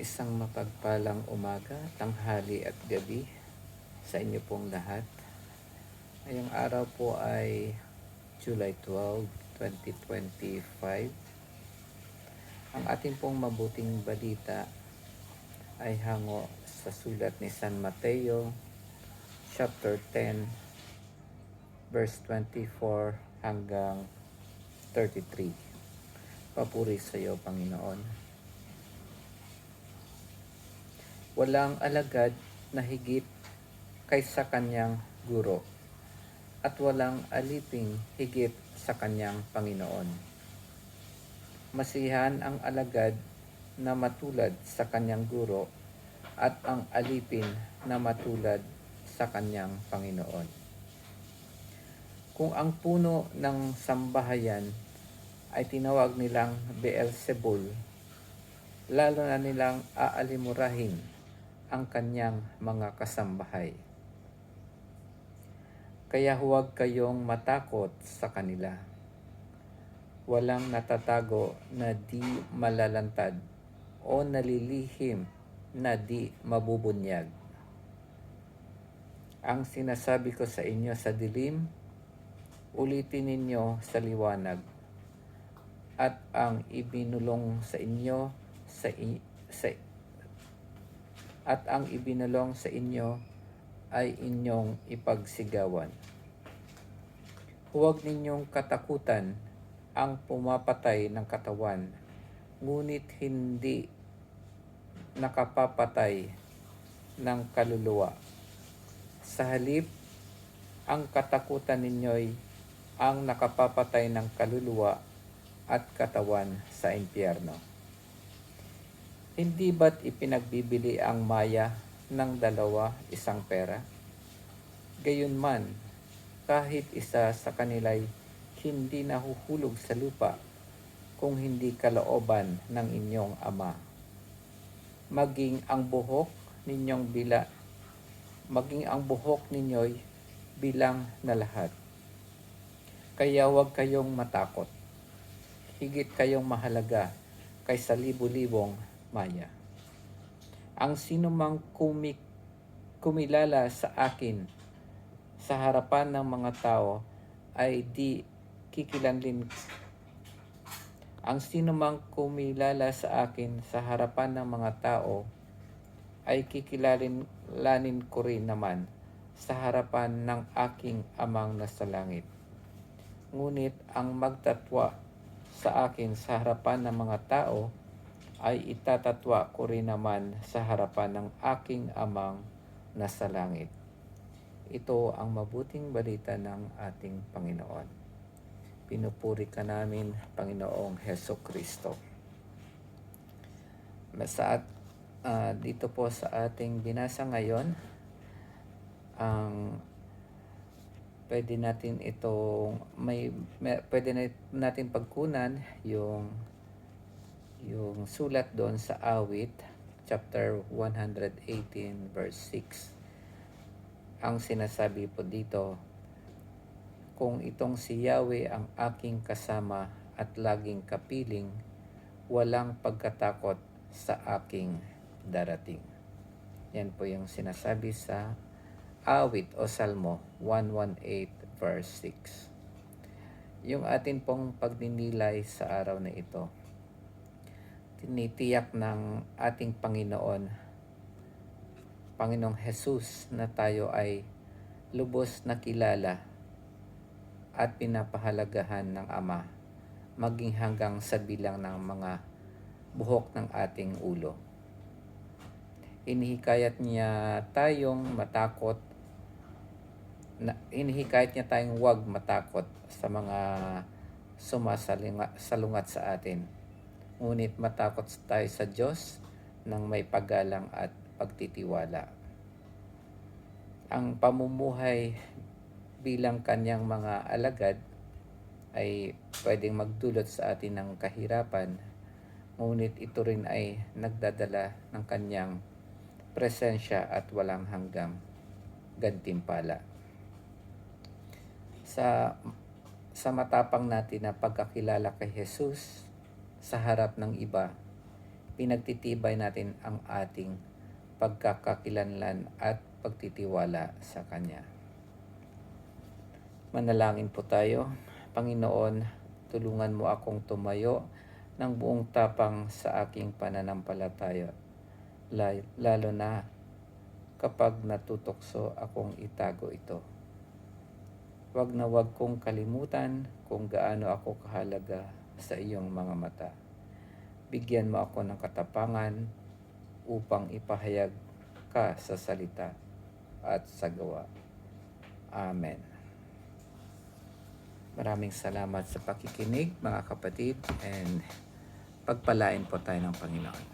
Isang mapagpalang umaga, tanghali at gabi sa inyo pong lahat. Ngayong araw po ay July 12, 2025. Ang ating pong mabuting balita ay hango sa sulat ni San Mateo, chapter 10, verse 24 hanggang 33. Papuri sa iyo, Panginoon. Walang alagad na higit kaysa kanyang guro, at walang aliping higit sa kanyang Panginoon. Masihan ang alagad na matulad sa kanyang guro, at ang alipin na matulad sa kanyang Panginoon. Kung ang puno ng sambahayan ay tinawag nilang Beelzebul, lalo na nilang aalimurahin ang kanyang mga kasambahay. Kaya huwag kayong matakot sa kanila. Walang natatago na di malalantad o nalilihim na di mabubunyag. Ang sinasabi ko sa inyo sa dilim, ulitin ninyo sa liwanag, at ang ibinulong sa inyo ay inyong ipagsigawan. Huwag ninyong katakutan ang pumapatay ng katawan, ngunit hindi nakapapatay ng kaluluwa. Sa halip, ang katakutan ninyo'y ang nakapapatay ng kaluluwa at katawan sa impyerno. Hindi ba't ipinagbibili ang maya ng isang pera? Gayunman, kahit isa sa kanila'y hindi nahuhulog sa lupa kung hindi kalooban ng inyong Ama. Maging ang buhok ninyo'y bilang na lahat. Kaya huwag kayong matakot. Higit kayong mahalaga kaysa libu-libong maya. Ang sinumang kumilala sa akin sa harapan ng mga tao ay kikilanlin ko rin naman sa harapan ng aking Amang nasa langit. Ngunit ang magtatwa sa akin sa harapan ng mga tao ay itatatwa ko rin naman sa harapan ng aking Amang nasa langit. Ito ang mabuting balita ng ating Panginoon. Pinupuri ka namin, Panginoong Hesukristo. Dito po sa ating binasa ngayon, ang pwede natin pagkunan yung sulat doon sa Awit, chapter 118, verse 6. Ang sinasabi po dito, kung itong si Yahweh ang aking kasama at laging kapiling, walang pagkatakot sa aking darating. Yan po yung sinasabi sa Awit o Salmo 118, verse 6. Yung atin pong pagninilay sa araw na ito, tinitiyak ng ating Panginoong Jesus na tayo ay lubos na kilala at pinapahalagahan ng Ama, maging hanggang sa bilang ng mga buhok ng ating ulo. Inihikayat niya tayong huwag matakot sa mga sumasalungat sa atin. Ngunit matakot tayo sa Diyos ng may paggalang at pagtitiwala. Ang pamumuhay bilang kanyang mga alagad ay pwedeng magdulot sa atin ng kahirapan, ngunit ito rin ay nagdadala ng kanyang presensya at walang hanggang gantimpala. Sa matapang natin na pagkakilala kay Jesus sa harap ng iba, pinagtitibay natin ang ating pagkakakilanlan at pagtitiwala sa Kanya. Manalangin po tayo. Panginoon, tulungan mo akong tumayo ng buong tapang sa aking pananampalataya, lalo na kapag natutokso akong itago ito. Wag na wag kong kalimutan kung gaano ako kahalaga sa iyong mga mata. Bigyan mo ako ng katapangan upang ipahayag ka sa salita at sa gawa. Amen. Maraming salamat sa pakikinig mga kapatid, and pagpalain po tayo ng Panginoon.